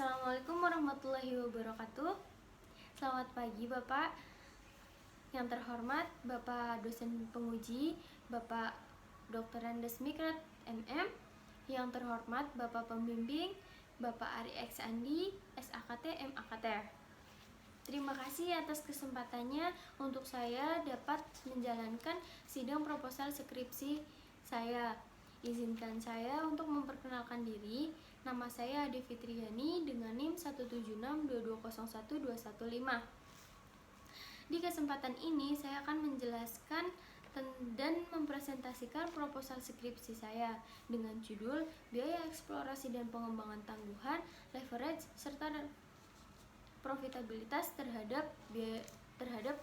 Assalamualaikum warahmatullahi wabarakatuh. Selamat pagi Bapak. Yang terhormat Bapak dosen penguji, Bapak Dr. Andes Mikrat MM. Yang terhormat Bapak pembimbing, Bapak Ari X Andi, SAKT MAKT. Terima kasih atas kesempatannya untuk saya dapat menjalankan sidang proposal skripsi saya. Izinkan saya untuk memperkenalkan diri. Nama saya Ade Fitriani dengan NIM 17622012115. Di kesempatan ini saya akan menjelaskan dan mempresentasikan proposal skripsi saya dengan judul Biaya Eksplorasi dan Pengembangan Tangguhan, Leverage, serta Profitabilitas terhadap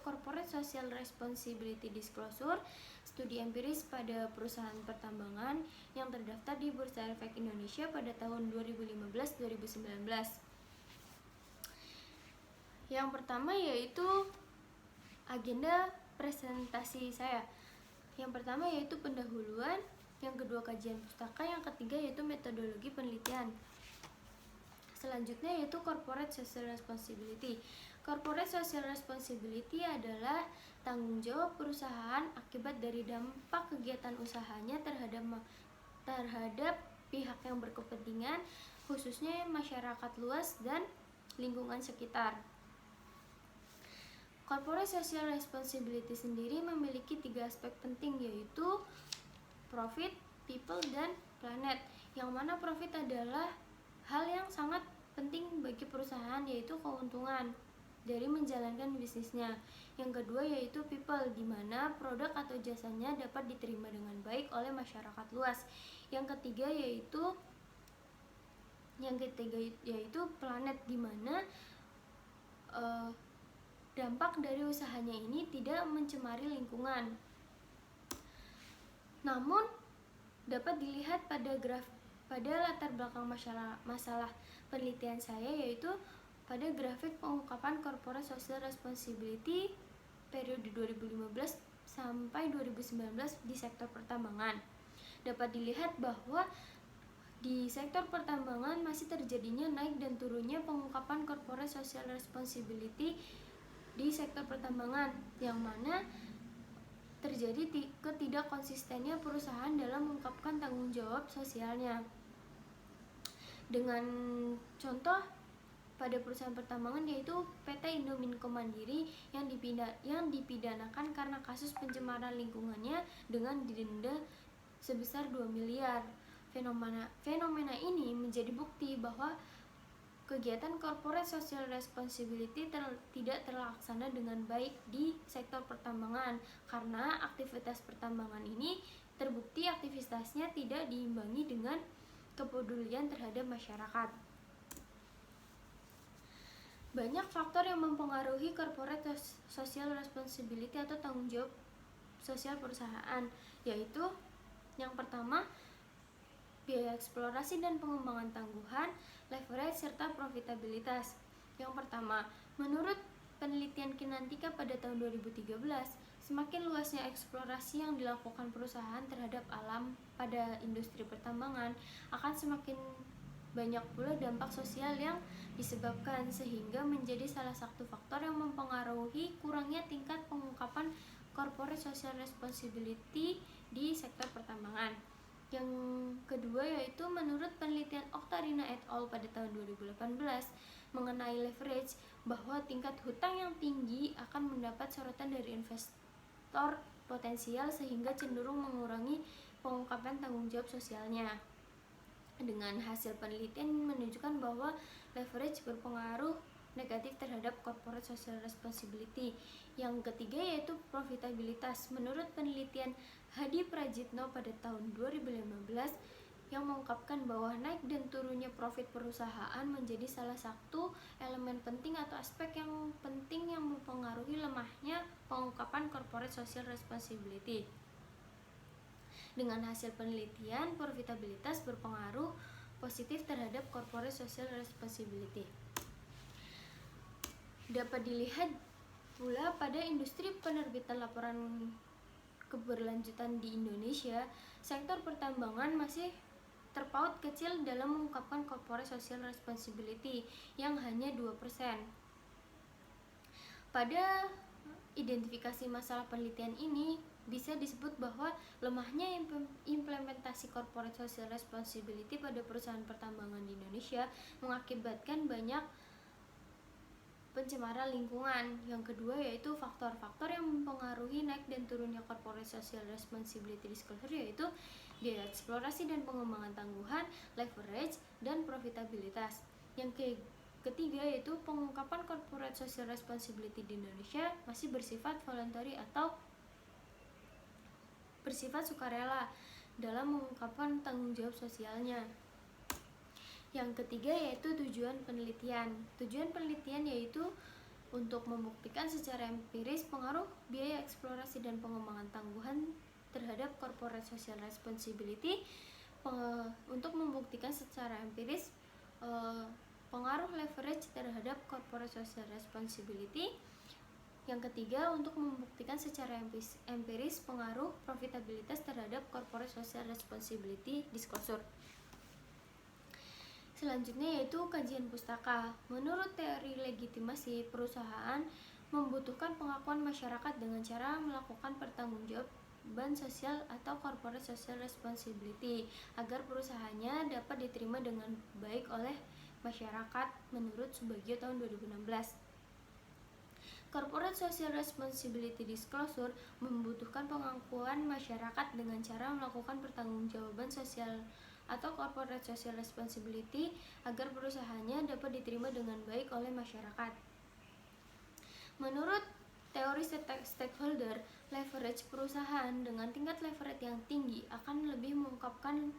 Corporate Social Responsibility Disclosure, studi empiris pada perusahaan pertambangan yang terdaftar di Bursa Efek Indonesia pada tahun 2015-2019. Yang pertama yaitu agenda presentasi saya. Yang pertama yaitu pendahuluan, yang kedua kajian pustaka, yang ketiga yaitu metodologi penelitian. Selanjutnya yaitu Corporate Social Responsibility. Corporate Social Responsibility adalah tanggung jawab perusahaan akibat dari dampak kegiatan usahanya terhadap pihak yang berkepentingan, khususnya masyarakat luas dan lingkungan sekitar. Corporate Social Responsibility sendiri memiliki 3 aspek penting, yaitu profit, people, dan planet. Yang mana profit adalah hal yang sangat penting bagi perusahaan, yaitu keuntungan dari menjalankan bisnisnya. Yang kedua yaitu people, di mana produk atau jasanya dapat diterima dengan baik oleh masyarakat luas. Yang ketiga yaitu planet, di mana dampak dari usahanya ini tidak mencemari lingkungan. Namun dapat dilihat pada latar belakang masalah penelitian saya, yaitu pada grafik pengungkapan Corporate Social Responsibility periode 2015 sampai 2019 di sektor pertambangan. Dapat dilihat bahwa di sektor pertambangan masih terjadinya naik dan turunnya pengungkapan Corporate Social Responsibility di sektor pertambangan, yang mana terjadi ketidakkonsistennya perusahaan dalam mengungkapkan tanggung jawab sosialnya. Dengan contoh pada perusahaan pertambangan yaitu PT Indominco Mandiri yang dipidanakan karena kasus pencemaran lingkungannya dengan didenda sebesar 2 miliar. Fenomena ini menjadi bukti bahwa kegiatan Corporate Social Responsibility tidak terlaksana dengan baik di sektor pertambangan, karena aktivitas pertambangan ini terbukti aktivitasnya tidak diimbangi dengan kepedulian terhadap masyarakat. Banyak faktor yang mempengaruhi Corporate Social Responsibility atau tanggung jawab sosial perusahaan, yaitu yang pertama biaya eksplorasi dan pengembangan tangguhan, leverage, serta profitabilitas. Yang pertama, menurut penelitian Kinantika pada tahun 2013, semakin luasnya eksplorasi yang dilakukan perusahaan terhadap alam pada industri pertambangan, akan semakin banyak pula dampak sosial yang disebabkan, sehingga menjadi salah satu faktor yang mempengaruhi kurangnya tingkat pengungkapan Corporate Social Responsibility di sektor pertambangan. Yang kedua yaitu menurut penelitian Oktarina et al. Pada tahun 2018 mengenai leverage, bahwa tingkat hutang yang tinggi akan mendapat sorotan dari investor potensial, sehingga cenderung mengurangi pengungkapan tanggung jawab sosialnya. Dengan hasil penelitian menunjukkan bahwa leverage berpengaruh negatif terhadap Corporate Social Responsibility. Yang ketiga yaitu profitabilitas. Menurut penelitian Hadi Prajitno pada tahun 2015 yang mengungkapkan bahwa naik dan turunnya profit perusahaan menjadi salah satu elemen penting atau aspek yang penting yang mempengaruhi lemahnya pengungkapan Corporate Social Responsibility. Dengan hasil penelitian, profitabilitas berpengaruh positif terhadap Corporate Social Responsibility. Dapat dilihat pula pada industri penerbitan laporan keberlanjutan di Indonesia, sektor pertambangan masih terpaut kecil dalam mengungkapkan corporate social responsibility yang hanya 2%. Pada identifikasi masalah penelitian ini bisa disebut bahwa lemahnya implementasi corporate social responsibility pada perusahaan pertambangan di Indonesia mengakibatkan banyak pencemaran lingkungan. Yang kedua yaitu faktor-faktor yang mempengaruhi naik dan turunnya corporate social responsibility disclosure, yaitu biaya eksplorasi dan pengembangan tangguhan, leverage, dan profitabilitas. Yang ketiga yaitu pengungkapan corporate social responsibility di Indonesia masih bersifat voluntary atau bersifat sukarela dalam mengungkapkan tanggung jawab sosialnya. Yang ketiga yaitu tujuan penelitian. Tujuan penelitian yaitu untuk membuktikan secara empiris pengaruh biaya eksplorasi dan pengembangan tangguhan terhadap corporate social responsibility, untuk membuktikan secara empiris pengaruh leverage terhadap corporate social responsibility. Yang ketiga untuk membuktikan secara empiris pengaruh profitabilitas terhadap corporate social responsibility disclosure. Selanjutnya yaitu kajian pustaka. Menurut teori legitimasi, perusahaan membutuhkan pengakuan masyarakat dengan cara melakukan pertanggungjawaban sosial atau corporate social responsibility agar perusahaannya dapat diterima dengan baik oleh masyarakat menurut Subagio tahun 2016. Corporate Social Responsibility Disclosure membutuhkan pengakuan masyarakat dengan cara melakukan pertanggungjawaban sosial atau corporate social responsibility agar perusahaannya dapat diterima dengan baik oleh masyarakat. Menurut teori stakeholder, leverage perusahaan dengan tingkat leverage yang tinggi akan lebih mengungkapkan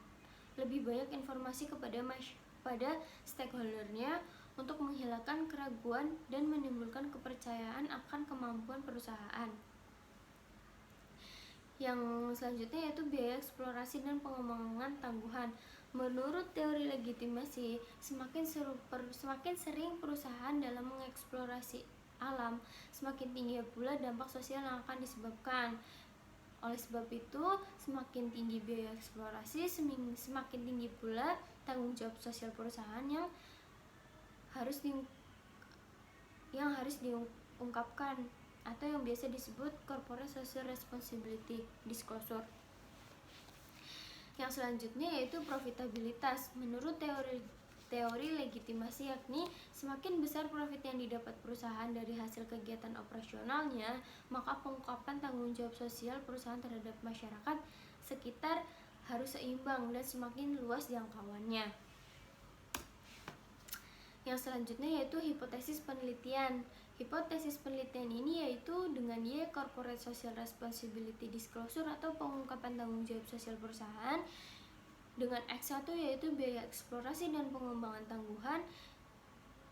lebih banyak informasi kepada stakeholdernya untuk menghilangkan keraguan dan menimbulkan kepercayaan akan kemampuan perusahaan. Yang selanjutnya yaitu biaya eksplorasi dan pengembangan tangguhan. Menurut teori legitimasi, semakin sering perusahaan dalam mengeksplorasi alam, semakin tinggi pula dampak sosial yang akan disebabkan. Oleh sebab itu, semakin tinggi biaya eksplorasi, semakin tinggi pula tanggung jawab sosial perusahaan yang harus diungkapkan atau yang biasa disebut corporate social responsibility disclosure. Yang selanjutnya yaitu profitabilitas. Menurut teori legitimasi, yakni semakin besar profit yang didapat perusahaan dari hasil kegiatan operasionalnya, maka pengungkapan tanggung jawab sosial perusahaan terhadap masyarakat sekitar harus seimbang dan semakin luas jangkauannya. Yang selanjutnya yaitu hipotesis penelitian. Hipotesis penelitian ini yaitu dengan Y corporate social responsibility disclosure atau pengungkapan tanggung jawab sosial perusahaan, dengan X1 yaitu biaya eksplorasi dan pengembangan tangguhan,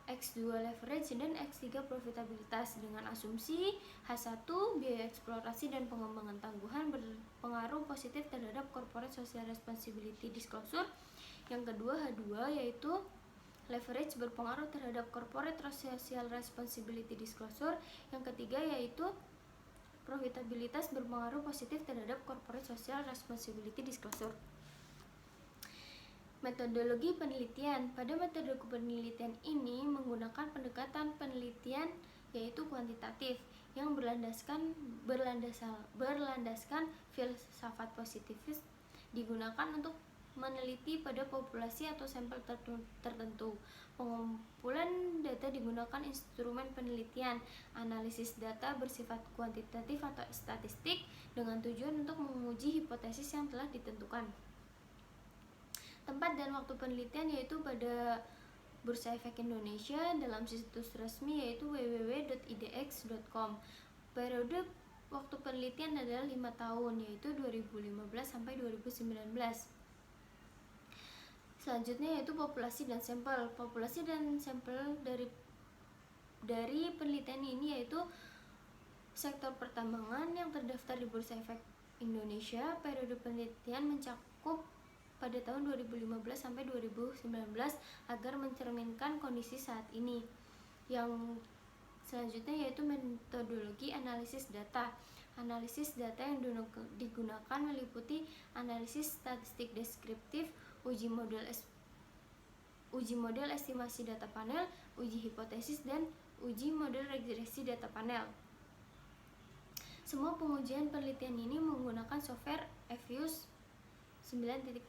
X2 leverage, dan X3 profitabilitas, dengan asumsi H1 biaya eksplorasi dan pengembangan tangguhan berpengaruh positif terhadap corporate social responsibility disclosure. Yang kedua H2 yaitu leverage berpengaruh terhadap corporate social responsibility disclosure. Yang ketiga yaitu profitabilitas berpengaruh positif terhadap corporate social responsibility disclosure. Metodologi penelitian. Pada metode penelitian ini menggunakan pendekatan penelitian yaitu kuantitatif yang berlandaskan filsafat positivis, digunakan untuk meneliti pada populasi atau sampel tertentu. Pengumpulan data digunakan instrumen penelitian. Analisis data bersifat kuantitatif atau statistik dengan tujuan untuk menguji hipotesis yang telah ditentukan. Tempat dan waktu penelitian yaitu pada Bursa Efek Indonesia dalam situs resmi yaitu www.idx.com. Periode waktu penelitian adalah 5 tahun yaitu 2015 sampai 2019. Selanjutnya yaitu populasi dan sampel. Populasi dan sampel dari penelitian ini yaitu sektor pertambangan yang terdaftar di Bursa Efek Indonesia. Periode penelitian mencakup pada tahun 2015 sampai 2019 agar mencerminkan kondisi saat ini. Yang selanjutnya yaitu metodologi analisis data. Analisis data yang digunakan meliputi analisis statistik deskriptif, uji model estimasi data panel, uji hipotesis, dan uji model regresi data panel. Semua pengujian penelitian ini menggunakan software EViews 9.0.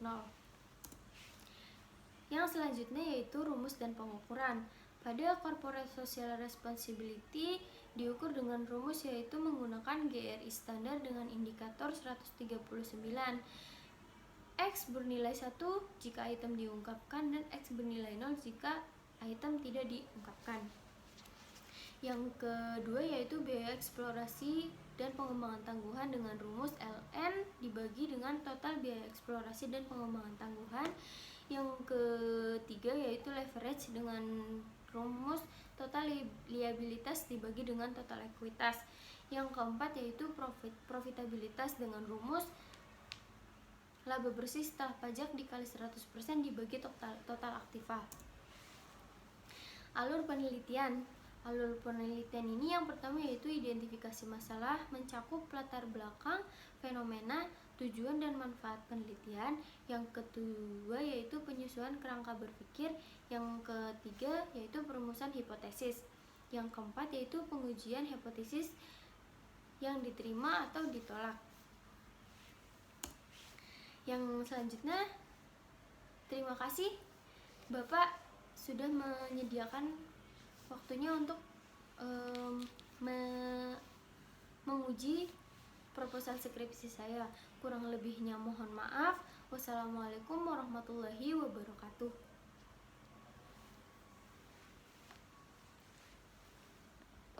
Yang selanjutnya yaitu rumus dan pengukuran. Pada corporate social responsibility diukur dengan rumus yaitu menggunakan GRI standar dengan indikator 139. X bernilai 1 jika item diungkapkan dan X bernilai 0 jika item tidak diungkapkan. Yang kedua yaitu biaya eksplorasi dan pengembangan tangguhan dengan rumus LN dibagi dengan total biaya eksplorasi dan pengembangan tangguhan. Yang ketiga yaitu leverage dengan rumus total liabilitas dibagi dengan total ekuitas. Yang keempat yaitu profitabilitas dengan rumus laba bersih setelah pajak dikali 100% dibagi total aktiva. Alur penelitian ini yang pertama yaitu identifikasi masalah, mencakup latar belakang, fenomena, tujuan dan manfaat penelitian. Yang kedua yaitu penyusunan kerangka berpikir. Yang ketiga yaitu perumusan hipotesis. Yang keempat yaitu pengujian hipotesis yang diterima atau ditolak. Yang selanjutnya, terima kasih Bapak sudah menyediakan waktunya untuk menguji proposal skripsi saya. Kurang lebihnya mohon maaf. Wassalamualaikum warahmatullahi wabarakatuh.